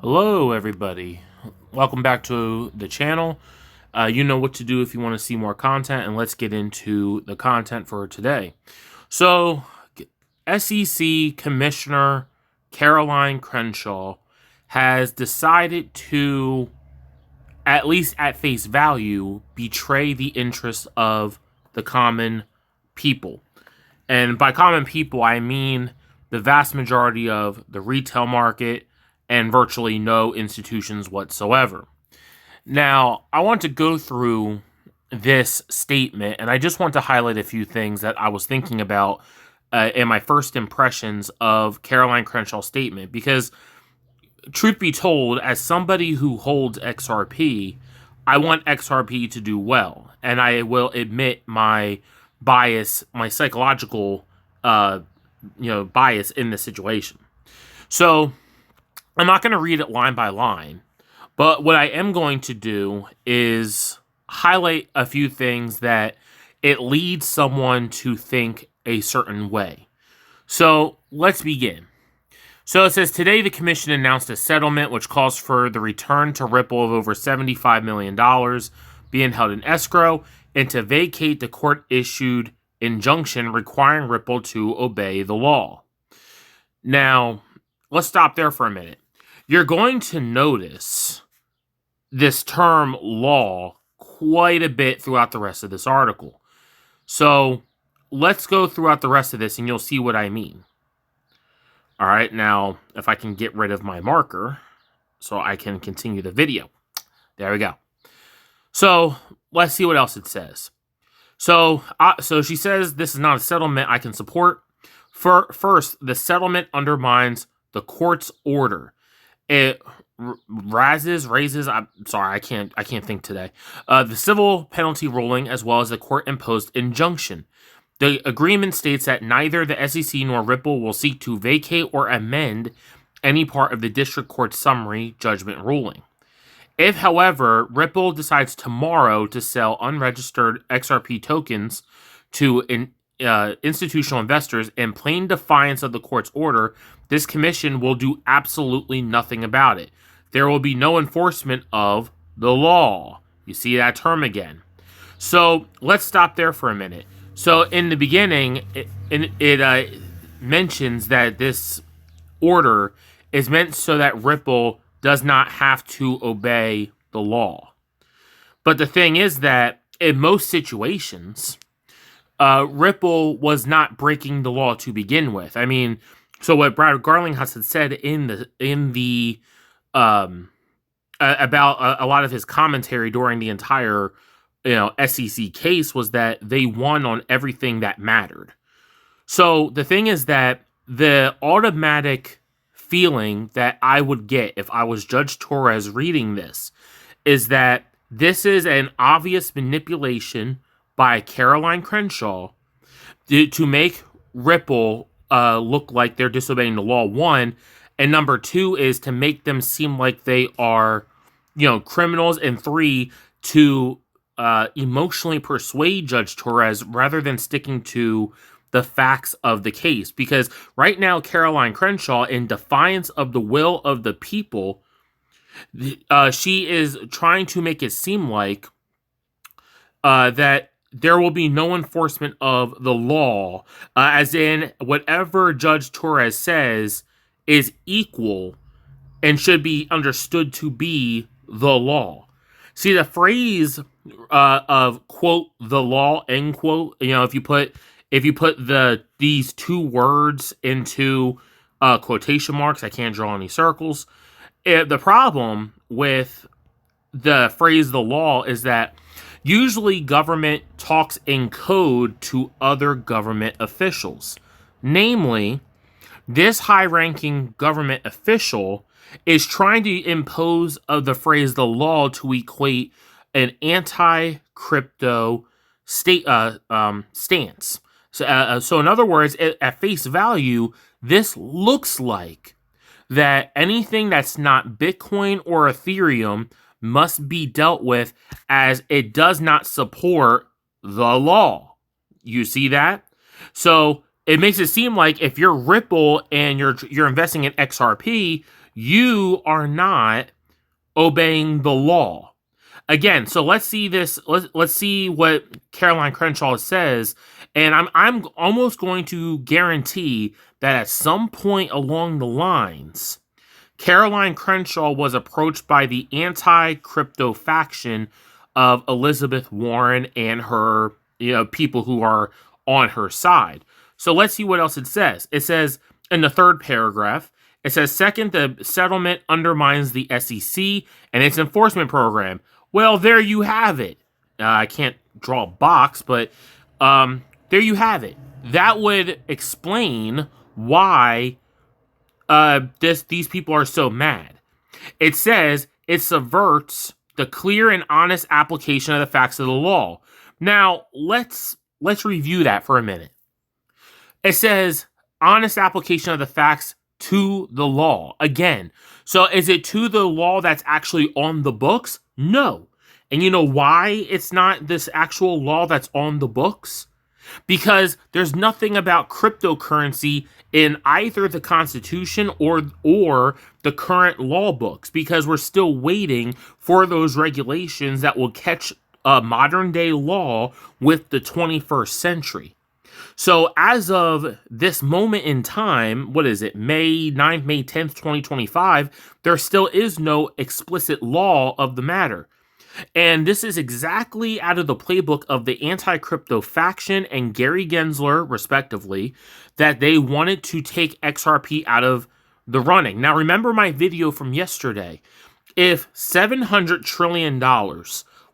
Hello everybody, welcome back to the channel. You know what to do if you want to see more content, and let's get into the content for today. So, SEC Commissioner Caroline Crenshaw has decided to, at least at face value, betray the interests of the common people. And by common people, I mean the vast majority of the retail market and virtually no institutions whatsoever. Now, I want to go through this statement, and I just want to highlight a few things that I was thinking about in my first impressions of Caroline Crenshaw's statement, because truth be told, as somebody who holds XRP, I want XRP to do well, and I will admit my bias, my psychological, bias in this situation. So I'm not going to read it line by line, but what I am going to do is highlight a few things that it leads someone to think a certain way. So let's begin. So it says, today the commission announced a settlement which calls for the return to Ripple of over $75 million being held in escrow and to vacate the court-issued injunction requiring Ripple to obey the law. Now, let's stop there for a minute. You're going to notice this term law quite a bit throughout the rest of this article. So let's go throughout the rest of this and you'll see what I mean. All right, now if I can get rid of my marker so I can continue the video. There we go. So let's see what else it says. So she says this is not a settlement I can support. First, the settlement undermines the court's order. It raises. I'm sorry, I can't think today. The civil penalty ruling as well as the court-imposed injunction. The agreement states that neither the SEC nor Ripple will seek to vacate or amend any part of the district court's summary judgment ruling. If, however, Ripple decides tomorrow to sell unregistered XRP tokens to institutional investors in plain defiance of the court's order, this commission will do absolutely nothing about it. There will be no enforcement of the law. You see that term again. So let's stop there for a minute. So in the beginning, it mentions that this order is meant so that Ripple does not have to obey the law. But the thing is that in most situations, Ripple was not breaking the law to begin with. I mean, so what Brad Garlinghouse had said in the about a lot of his commentary during the entire SEC case was that they won on everything that mattered. So the thing is that the automatic feeling that I would get if I was Judge Torres reading this is that this is an obvious manipulation by Caroline Crenshaw to make Ripple look like they're disobeying the law, one, and number two is to make them seem like they are, criminals, and three, to emotionally persuade Judge Torres rather than sticking to the facts of the case. Because right now, Caroline Crenshaw, in defiance of the will of the people, she is trying to make it seem like that there will be no enforcement of the law, as in whatever Judge Torres says is equal and should be understood to be the law. See, the phrase of quote the law end quote, if you put these two words into quotation marks, I can't draw any circles. The problem with the phrase the law is that usually government talks in code to other government officials. Namely, this high-ranking government official is trying to impose the phrase the law to equate an anti-crypto stance. So in other words, at face value, this looks like that anything that's not Bitcoin or Ethereum must be dealt with as it does not support the law. You see that? So it makes it seem like if you're Ripple and you're investing in XRP, you are not obeying the law. Again, so let's see this. Let's see what Caroline Crenshaw says, and I'm almost going to guarantee that at some point along the lines, Caroline Crenshaw was approached by the anti-crypto faction of Elizabeth Warren and her, people who are on her side. So let's see what else it says. It says in the third paragraph, it says, second, the settlement undermines the SEC and its enforcement program. Well, there you have it. I can't draw a box, but there you have it. That would explain why these people are so mad. It says it subverts the clear and honest application of the facts of the law. Now, let's review that for a minute. It says honest application of the facts to the law. Again, so is it to the law that's actually on the books? No. And you know why it's not this actual law that's on the books? Because there's nothing about cryptocurrency in either the Constitution or the current law books, because we're still waiting for those regulations that will catch modern day law with the 21st century. So as of this moment in time, what is it, May 9th, May 10th, 2025, there still is no explicit law of the matter. And this is exactly out of the playbook of the anti-crypto faction and Gary Gensler, respectively, that they wanted to take XRP out of the running. Now, remember my video from yesterday. If $700 trillion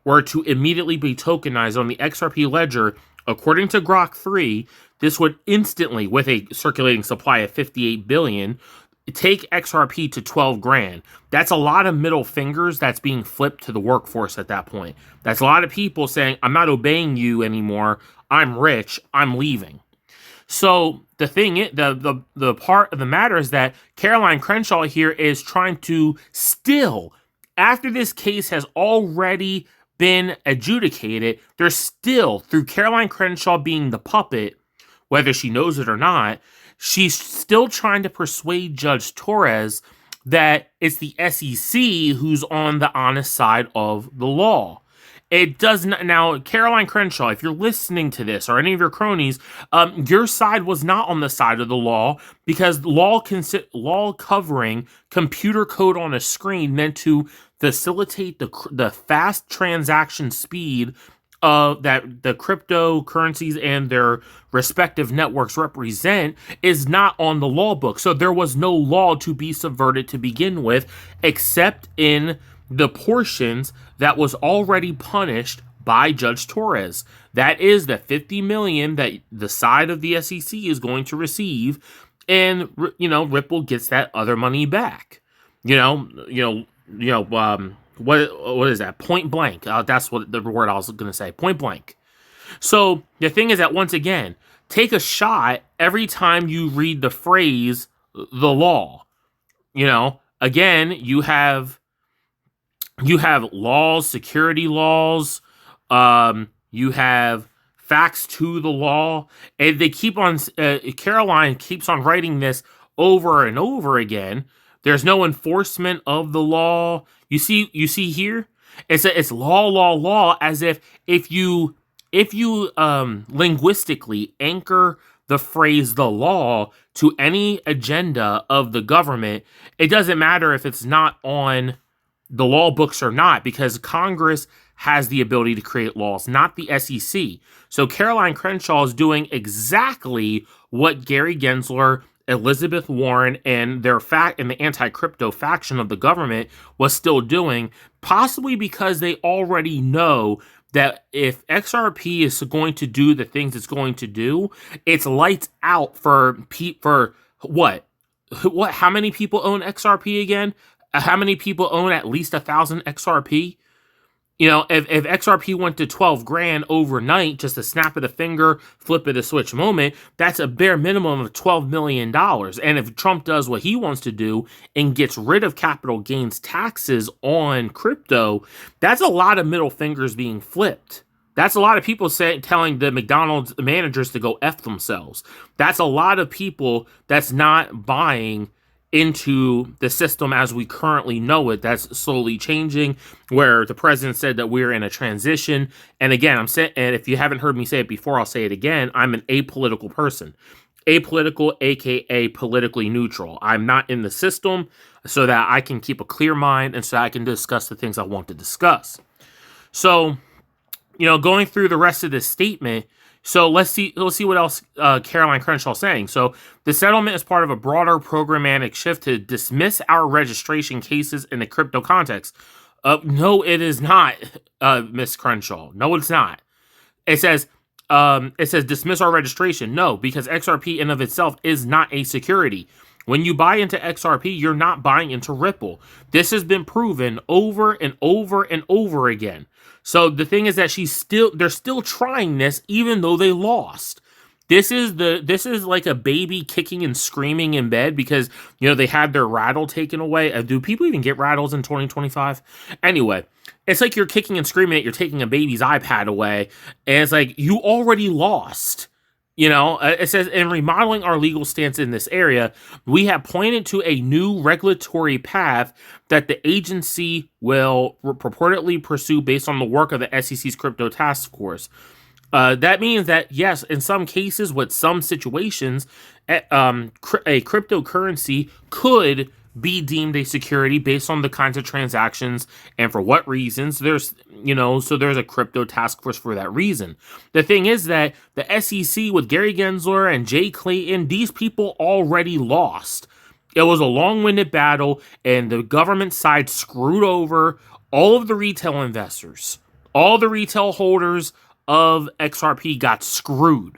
were to immediately be tokenized on the XRP ledger, according to Grok 3, this would instantly, with a circulating supply of 58 billion, take XRP to 12 grand. That's a lot of middle fingers that's being flipped to the workforce at that point. That's a lot of people saying, I'm not obeying you anymore. I'm rich. I'm leaving. So the thing, the part of the matter is that Caroline Crenshaw here is trying to still, after this case has already been adjudicated, there's still, through Caroline Crenshaw being the puppet, whether she knows it or not, she's still trying to persuade Judge Torres that it's the SEC who's on the honest side of the law. It does not. Now, Caroline Crenshaw, if you're listening to this or any of your cronies, your side was not on the side of the law, because law covering computer code on a screen meant to facilitate the fast transaction speed that the cryptocurrencies and their respective networks represent is not on the law book. So there was no law to be subverted to begin with, except in the portions that was already punished by Judge Torres. That is the 50 million that the side of the SEC is going to receive, and Ripple gets that other money back. What is that? Point blank. That's what the word I was going to say. Point blank. So the thing is that, once again, take a shot every time you read the phrase "the law." Again, you have laws, security laws. You have facts to the law, and they keep on. Caroline keeps on writing this over and over again. There's no enforcement of the law. You see here, it's law, as if you linguistically anchor the phrase "the law" to any agenda of the government, it doesn't matter if it's not on the law books or not, because Congress has the ability to create laws, not the SEC. So Caroline Crenshaw is doing exactly what Gary Gensler, Elizabeth Warren, and and the anti-crypto faction of the government was still doing, possibly because they already know that if XRP is going to do the things it's going to do, it's lights out for what? How many people own XRP again? How many people own at least 1,000 XRP? If XRP went to 12 grand overnight, just a snap of the finger, flip of the switch moment, that's a bare minimum of $12 million. And if Trump does what he wants to do and gets rid of capital gains taxes on crypto, that's a lot of middle fingers being flipped. That's a lot of people telling the McDonald's managers to go F themselves. That's a lot of people that's not buying into the system as we currently know it. That's slowly changing, where the president said that we're in a transition. And again, and if you haven't heard me say it before, I'll say it again. I'm an apolitical person. Apolitical, aka politically neutral. I'm not in the system, so that I can keep a clear mind and so I can discuss the things I want to discuss. So, going through the rest of this statement, so let's see what else Caroline Crenshaw is saying. So the settlement is part of a broader programmatic shift to dismiss our registration cases in the crypto context. No, it is not, Miss Crenshaw. No, it's not. It says dismiss our registration. No, because XRP in of itself is not a security. When you buy into XRP, you're not buying into Ripple. This has been proven over and over and over again. So the thing is that they're still trying this even though they lost. This is like a baby kicking and screaming in bed because they had their rattle taken away. Do people even get rattles in 2025? Anyway, it's like you're kicking and screaming that you're taking a baby's iPad away, and it's like you already lost. It says, in remodeling our legal stance in this area, we have pointed to a new regulatory path that the agency will purportedly pursue based on the work of the SEC's crypto task force. That means that, yes, in some cases, with some situations, a cryptocurrency could be deemed a security based on the kinds of transactions and for what reasons. So there's a crypto task force for that reason. The thing is that the SEC with Gary Gensler and Jay Clayton, these people already lost. It was a long-winded battle, and the government side screwed over all of the retail investors. All the retail holders of XRP got screwed.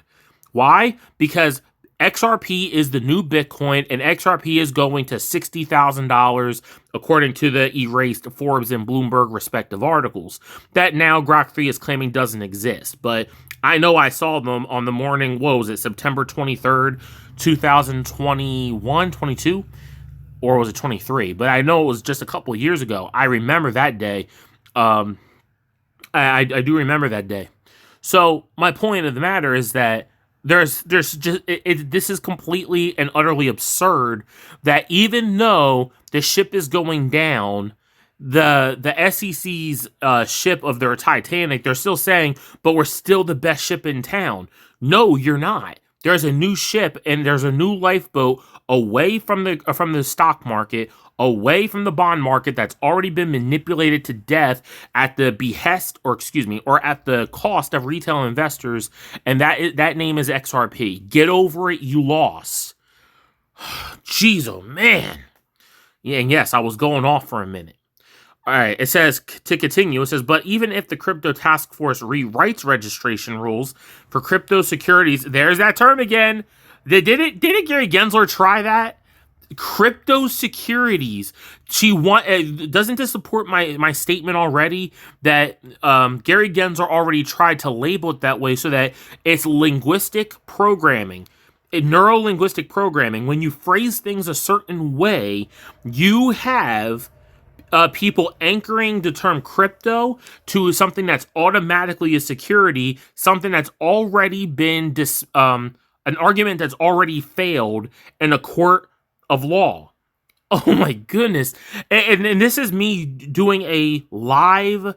Why? Because XRP is the new Bitcoin, and XRP is going to $60,000, according to the erased Forbes and Bloomberg respective articles, that now Grok 3 is claiming doesn't exist. But I know I saw them on the morning, what was it, September 23rd, 2021, 22? Or was it 23? But I know it was just a couple of years ago. I remember that day. I do remember that day. So my point of the matter is that there's just this is completely and utterly absurd that even though the ship is going down, the SEC's ship of their Titanic, they're still saying, but we're still the best ship in town. No, you're not. There's a new ship and there's a new lifeboat away from the stock market, away from the bond market that's already been manipulated to death at the behest, or at the cost of retail investors, and that name is XRP. Get over it, you lost. Jeez, oh man. Yeah, and yes, I was going off for a minute. All right, it says, to continue, it says, but even if the crypto task force rewrites registration rules for crypto securities, there's that term again. Didn't Gary Gensler try that? Crypto securities. Doesn't this support my statement already that Gary Gensler already tried to label it that way so that it's linguistic programming, neuro-linguistic programming. When you phrase things a certain way, you have people anchoring the term crypto to something that's automatically a security, something that's already been an argument that's already failed in a court of law. Oh my goodness. And this is me doing a live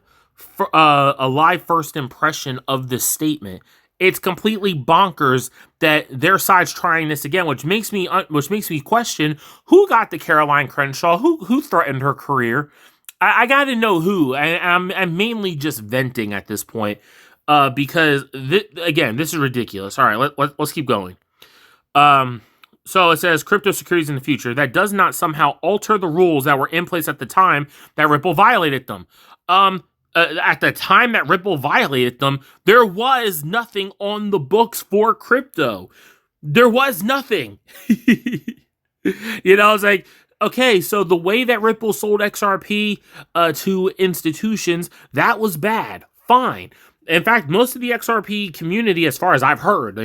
first impression of this statement. It's completely bonkers that their side's trying this again, which makes me question who got the Caroline Crenshaw, who threatened her career. I got to know who. I'm mainly just venting at this point because this is ridiculous. All right, let's keep going. So it says crypto securities in the future that does not somehow alter the rules that were in place at the time that Ripple violated them. At the time that Ripple violated them, there was nothing on the books for crypto. There was nothing. It's like, okay, so the way that Ripple sold XRP to institutions, that was bad. Fine. In fact, most of the XRP community, as far as I've heard,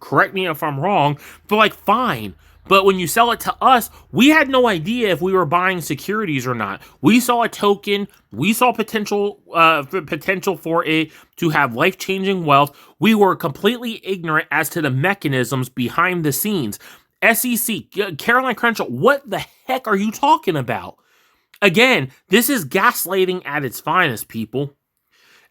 correct me if I'm wrong, but like, fine. But when you sell it to us, we had no idea if we were buying securities or not. We saw a token. We saw potential for it to have life-changing wealth. We were completely ignorant as to the mechanisms behind the scenes. SEC, Caroline Crenshaw, what the heck are you talking about? Again, this is gaslighting at its finest, people.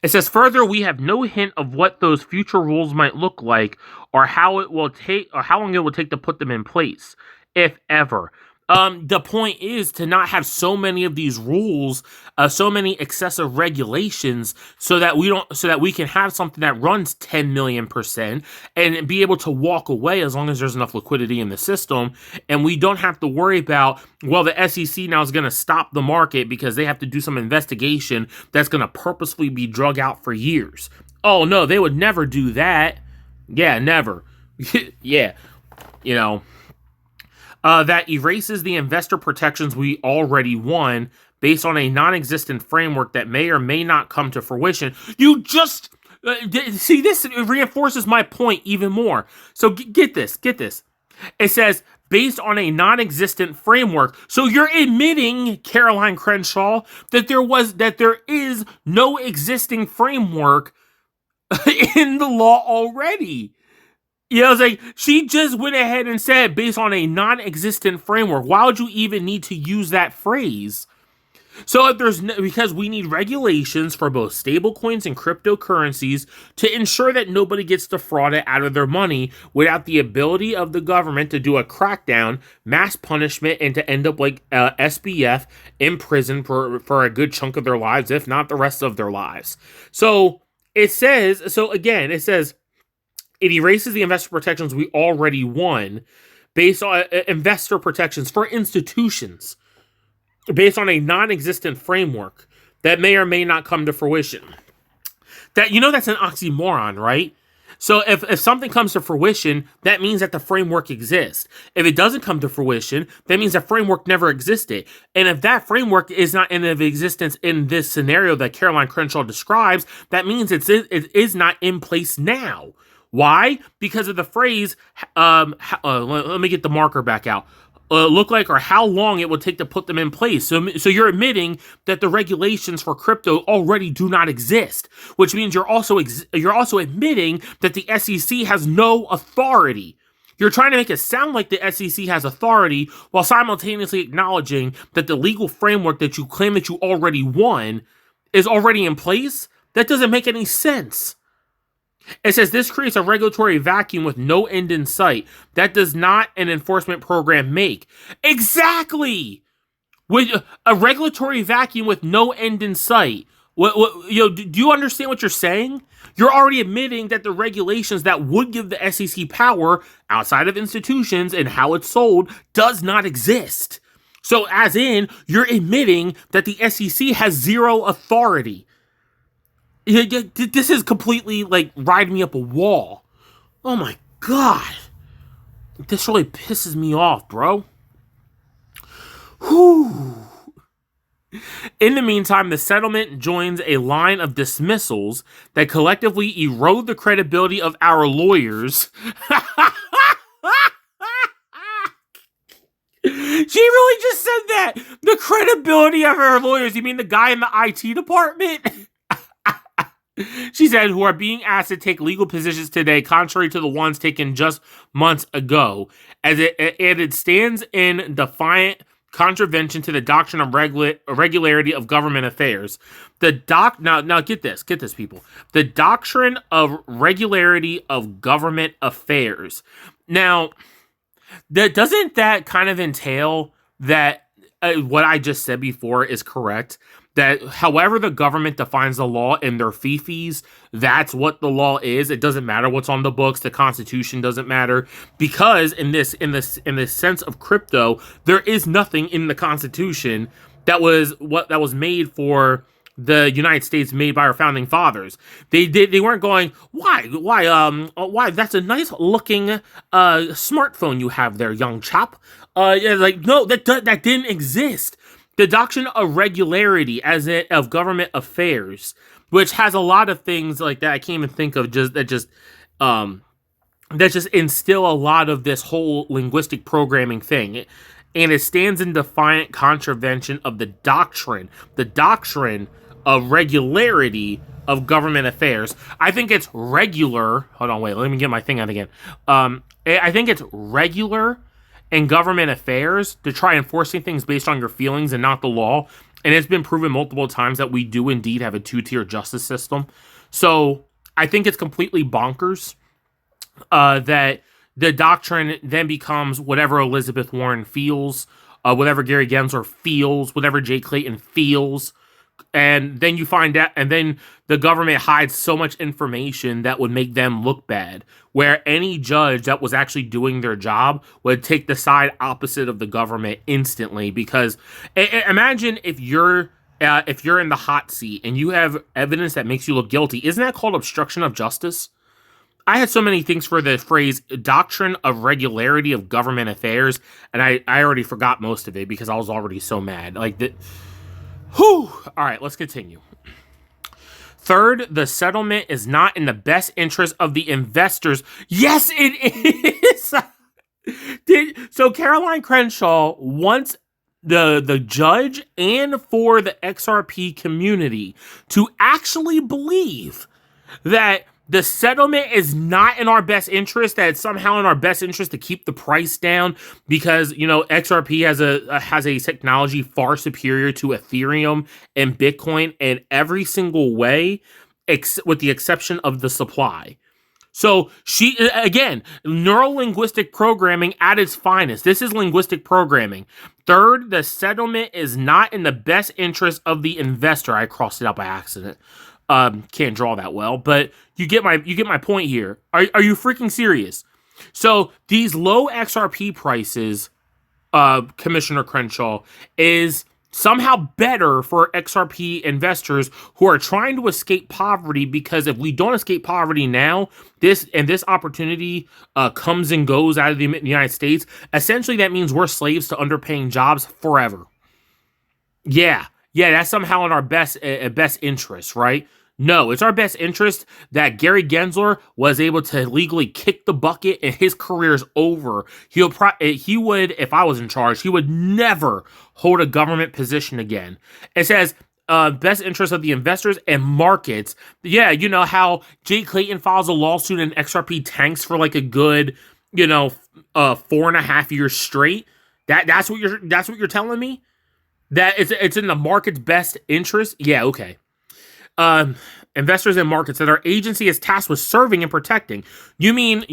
It says, further, we have no hint of what those future rules might look like or how long it will take to put them in place, if ever. The point is to not have so many of these rules, so many excessive regulations, so that we can have something that runs 10 million% and be able to walk away as long as there's enough liquidity in the system, and we don't have to worry about, well, the SEC now is going to stop the market because they have to do some investigation that's going to purposefully be drug out for years. Oh no, they would never do that. Yeah, never. Yeah, that erases the investor protections we already won based on a non-existent framework that may or may not come to fruition. You just... see, this reinforces my point even more. So get this. It says, based on a non-existent framework. So you're admitting, Caroline Crenshaw, that there is no existing framework in the law already. It's like, she just went ahead and said, based on a non-existent framework. Why would you even need to use that phrase? So because we need regulations for both stablecoins and cryptocurrencies to ensure that nobody gets defrauded out of their money without the ability of the government to do a crackdown, mass punishment, and to end up like SBF in prison for a good chunk of their lives, if not the rest of their lives. So it says, it erases the investor protections we already won based on investor protections for institutions based on a non-existent framework that may or may not come to fruition. That's an oxymoron, right? So if something comes to fruition, that means that the framework exists. If it doesn't come to fruition, that means the framework never existed. And if that framework is not in existence in this scenario that Caroline Crenshaw describes, that means it is not in place now. Why? Because of the phrase, let me get the marker back out. Look like or how long it would take to put them in place. So you're admitting that the regulations for crypto already do not exist, which means you're also admitting that the SEC has no authority. You're trying to make it sound like the SEC has authority while simultaneously acknowledging that the legal framework that you claim that you already won is already in place. That doesn't make any sense. It says this creates a regulatory vacuum with no end in sight. That does not an enforcement program make. Exactly! With a regulatory vacuum with no end in sight. Do you understand what you're saying? You're already admitting that the regulations that would give the SEC power outside of institutions and how it's sold does not exist. So as in, you're admitting that the SEC has zero authority. This is completely like riding me up a wall. Oh my god. This really pisses me off, bro. Whew. In the meantime, the settlement joins a line of dismissals that collectively erode the credibility of our lawyers. She really just said that. The credibility of our lawyers. You mean the guy in the IT department? She said, who are being asked to take legal positions today, contrary to the ones taken just months ago, as it stands in defiant contravention to the doctrine of regularity of government affairs. Now get this, people. The doctrine of regularity of government affairs. Now, doesn't that kind of entail that what I just said before is correct? That however the government defines the law in their fees, that's what the law is. It doesn't matter what's on the books. The Constitution doesn't matter, because in this sense of crypto, there is nothing in the Constitution that was made for the United States, made by our founding fathers. They weren't going, why? That's a nice looking smartphone you have there, young chap. No, that didn't exist. The doctrine of regularity of government affairs, which has a lot of things like that I can't even think of, that just instill a lot of this whole linguistic programming thing. And it stands in defiant contravention of the doctrine of regularity of government affairs. I think it's regular. Hold on, wait, let me get my thing out again. I think it's regular in government affairs to try enforcing things based on your feelings and not the law. And it's been proven multiple times that we do indeed have a two-tier justice system. So I think it's completely bonkers that the doctrine then becomes whatever Elizabeth Warren feels, whatever Gary Gensler feels, whatever Jay Clayton feels. And then you find out, and then the government hides so much information that would make them look bad, where any judge that was actually doing their job would take the side opposite of the government instantly. Because imagine if you're in the hot seat and you have evidence that makes you look guilty. Isn't that called obstruction of justice? I had so many things for the phrase doctrine of regularity of government affairs, and I already forgot most of it because I was already so mad. Like that. Whew. All right, let's continue. Third, the settlement is not in the best interest of the investors. Yes, it is. So Caroline Crenshaw wants the judge and for the XRP community to actually believe that the settlement is not in our best interest, that it's somehow in our best interest to keep the price down because, XRP has a technology far superior to Ethereum and Bitcoin in every single way, with the exception of the supply. So she, again, neurolinguistic programming at its finest. This is linguistic programming. Third, the settlement is not in the best interest of the investor. I crossed it out by accident. Can't draw that well, but you get my point here. Are you freaking serious? So these low XRP prices, Commissioner Crenshaw, is somehow better for XRP investors who are trying to escape poverty, because if we don't escape poverty now, this opportunity comes and goes out of the United States. Essentially, that means we're slaves to underpaying jobs forever. Yeah, that's somehow in our best interest, right? No, it's our best interest that Gary Gensler was able to legally kick the bucket and his career's over. He would, if I was in charge, he would never hold a government position again. It says, best interest of the investors and markets. Yeah, you know how Jay Clayton files a lawsuit and XRP tanks for like a good, 4.5 years straight. That's what you're telling me? That it's in the market's best interest? Yeah, okay. Investors and markets that our agency is tasked with serving and protecting. You mean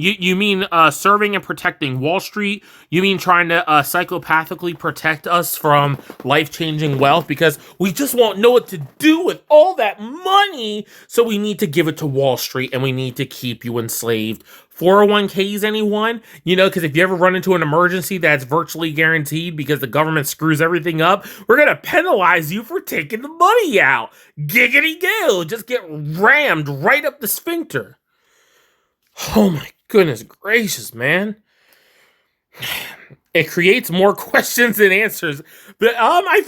serving and protecting Wall Street? You mean trying to psychopathically protect us from life-changing wealth because we just won't know what to do with all that money, so we need to give it to Wall Street and we need to keep you enslaved. 401ks, anyone? Because if you ever run into an emergency that's virtually guaranteed because the government screws everything up, we're going to penalize you for taking the money out. Giggity goo. Just get rammed right up the sphincter. Oh my goodness gracious, man. It creates more questions than answers. But I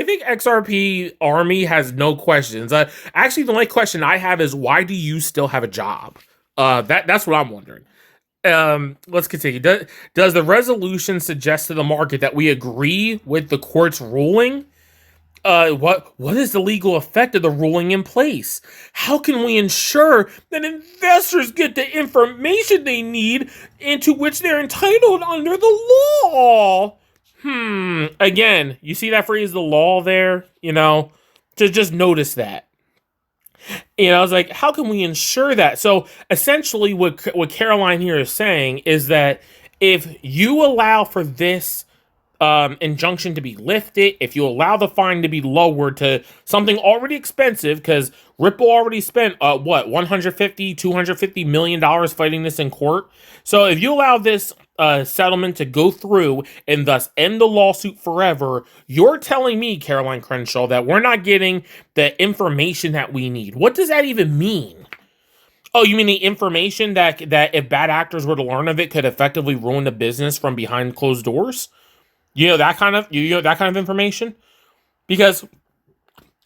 think XRP Army has no questions. Actually, the only question I have is, why do you still have a job? That's what I'm wondering. Let's continue. Does the resolution suggest to the market that we agree with the court's ruling? What is the legal effect of the ruling in place? How can we ensure that investors get the information they need into which they're entitled under the law? Again, you see that phrase, the law there? Just notice that. I was like, how can we ensure that? So essentially what Caroline here is saying is that if you allow for this injunction to be lifted, if you allow the fine to be lowered to something already expensive, because Ripple already spent $150-250 million fighting this in court. So if you allow this settlement to go through and thus end the lawsuit forever, you're telling me, Caroline Crenshaw, that we're not getting the information that we need. What does that even mean? Oh, you mean the information that if bad actors were to learn of it could effectively ruin the business from behind closed doors? That kind of information? Because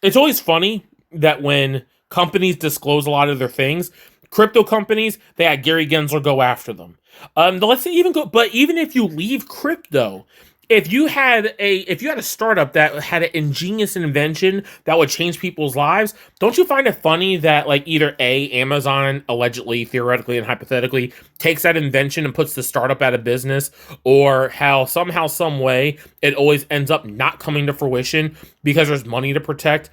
it's always funny that when companies disclose a lot of their things, Crypto companies, they had Gary Gensler go after them. Let's say even go, but even if you leave crypto, if you had a startup that had an ingenious invention that would change people's lives, don't you find it funny that like either Amazon allegedly, theoretically, and hypothetically takes that invention and puts the startup out of business, or how somehow, some way, it always ends up not coming to fruition because there's money to protect?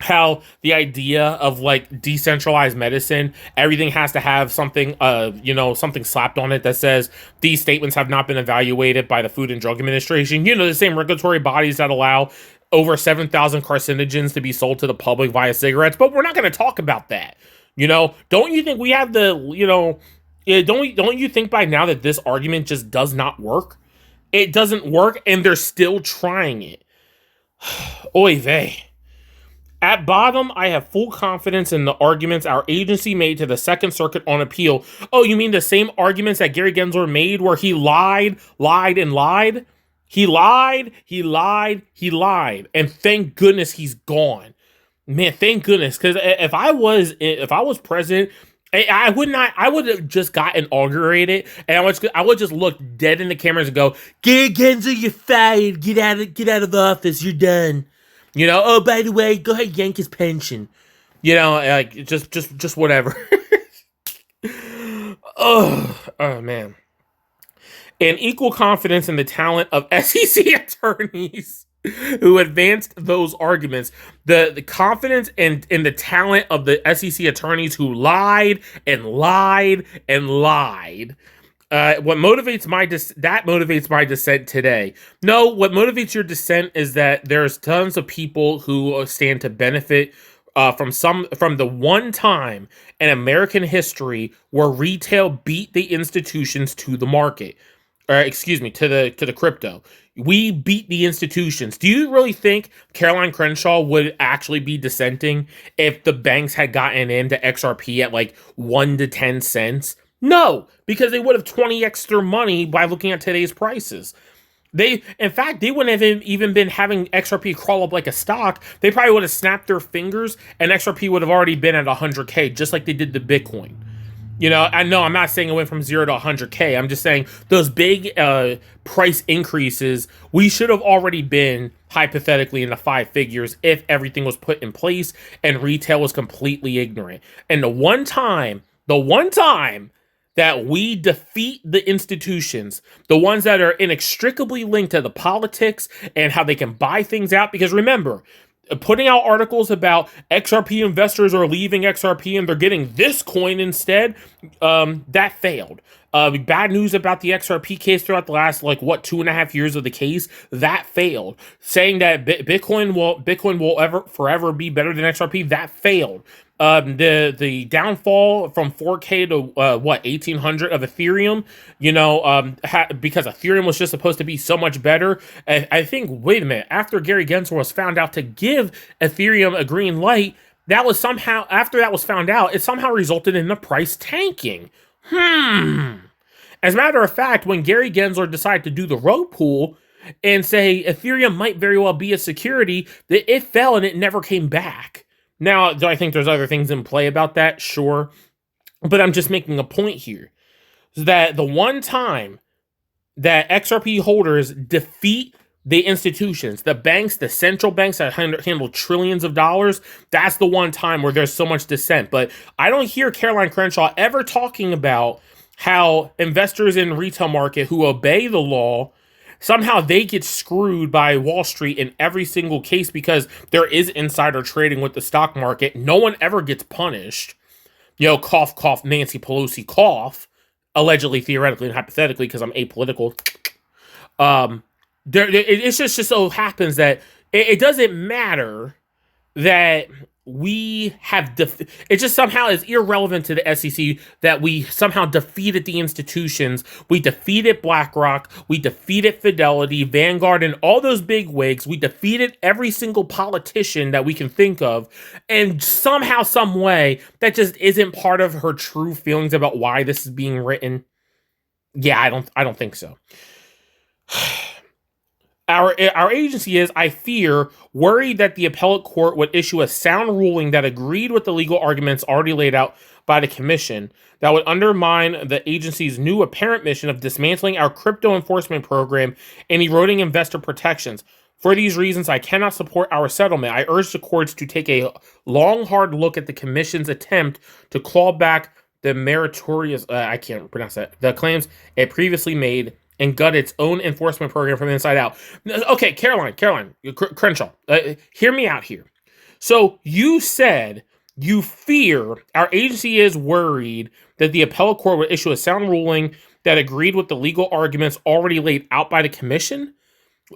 How the idea of like decentralized medicine, everything has to have something, something slapped on it that says these statements have not been evaluated by the Food and Drug Administration. The same regulatory bodies that allow over 7,000 carcinogens to be sold to the public via cigarettes. But we're not going to talk about that. Don't you think we have don't you think by now that this argument just does not work? It doesn't work, and they're still trying it. Oy vey. At bottom, I have full confidence in the arguments our agency made to the Second Circuit on appeal. Oh, you mean the same arguments that Gary Gensler made where he lied, and lied? He lied. And thank goodness he's gone. Man, thank goodness. Because if I was president, I would have just got inaugurated, and I would just look dead in the cameras and go, Gary Gensler, you're fired. Get out of office. You're done. Oh, by the way, go ahead, yank his pension. Like, just whatever. Oh, man. And equal confidence in the talent of SEC attorneys who advanced those arguments. The confidence in the talent of the SEC attorneys who lied and lied and lied. What motivates my dissent today. No, what motivates your dissent is that there's tons of people who stand to benefit from the one time in American history where retail beat the institutions to the market. To the crypto. We beat the institutions. Do you really think Caroline Crenshaw would actually be dissenting if the banks had gotten into XRP at like 1 to 10 cents? No, because they would have 20x their money by looking at today's prices. In fact, they wouldn't have even been having XRP crawl up like a stock. They probably would have snapped their fingers and XRP would have already been at 100K, just like they did the Bitcoin. I know I'm not saying it went from 0 to 100K. I'm just saying those big price increases, we should have already been hypothetically in the 5 figures if everything was put in place and retail was completely ignorant. And the one time that we defeat the institutions, the ones that are inextricably linked to the politics and how they can buy things out. Because remember, putting out articles about XRP investors are leaving XRP and they're getting this coin instead, that failed. Bad news about the XRP case throughout the last 2.5 years of the case, that failed. Saying that Bitcoin will forever be better than XRP, that failed. The downfall from 4K to 1800 of Ethereum, because Ethereum was just supposed to be so much better. I think, wait a minute, after Gary Gensler was found out to give Ethereum a green light, after that was found out, it somehow resulted in the price tanking. As a matter of fact, when Gary Gensler decided to do the rug pull and say Ethereum might very well be a security, it fell and it never came back. Now, do I think there's other things in play about that? Sure. But I'm just making a point here. That the one time that XRP holders defeat the institutions, the banks, the central banks that handle trillions of dollars, that's the one time where there's so much dissent. But I don't hear Caroline Crenshaw ever talking about how investors in retail market who obey the law, somehow they get screwed by Wall Street in every single case because there is insider trading with the stock market. No one ever gets punished. Cough, cough, Nancy Pelosi, cough. Allegedly, theoretically, and hypothetically, because I'm apolitical. It just so happens that it doesn't matter that we have it just somehow is irrelevant to the SEC that we somehow defeated the institutions. We defeated BlackRock, we defeated Fidelity, Vanguard, and all those big wigs. We defeated every single politician that we can think of, and somehow, some way, that just isn't part of her true feelings about why this is being written. Yeah, I don't think so. Our agency is, I fear, worried that the appellate court would issue a sound ruling that agreed with the legal arguments already laid out by the commission that would undermine the agency's new apparent mission of dismantling our crypto enforcement program and eroding investor protections. For these reasons, I cannot support our settlement. I urge the courts to take a long, hard look at the commission's attempt to claw back the meritorious, I can't pronounce that, the claims it previously made and gut its own enforcement program from the inside out. Okay, Caroline Crenshaw, hear me out here. So you said you fear, our agency is worried that the appellate court would issue a sound ruling that agreed with the legal arguments already laid out by the commission?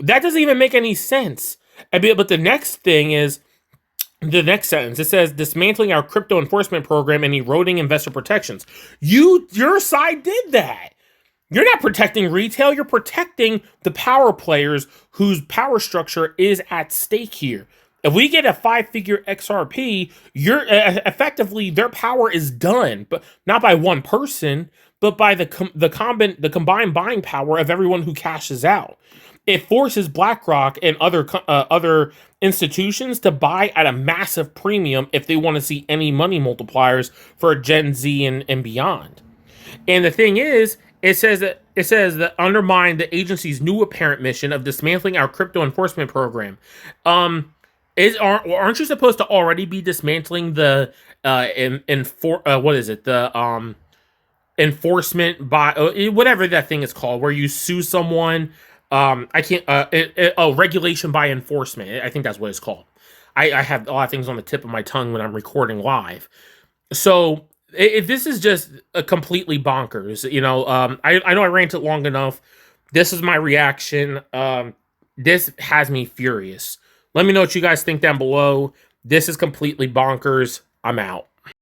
That doesn't even make any sense. But the next thing is, the next sentence, it says, dismantling our crypto enforcement program and eroding investor protections. Your side did that. You're not protecting retail, you're protecting the power players whose power structure is at stake here. If we get a 5-figure XRP, you're effectively, their power is done, but not by one person, but by the combined buying power of everyone who cashes out. It forces BlackRock and other institutions to buy at a massive premium if they want to see any money multipliers for Gen Z and beyond. And the thing is, it says that undermine the agency's new apparent mission of dismantling our crypto enforcement program. Aren't you supposed to already be dismantling the enforcement by whatever that thing is called, where you sue someone? Regulation by enforcement. I think that's what it's called. I have a lot of things on the tip of my tongue when I'm recording live. So if this is just completely bonkers, I know I ranted long enough. This is my reaction. This has me furious. Let me know what you guys think down below. This is completely bonkers. I'm out.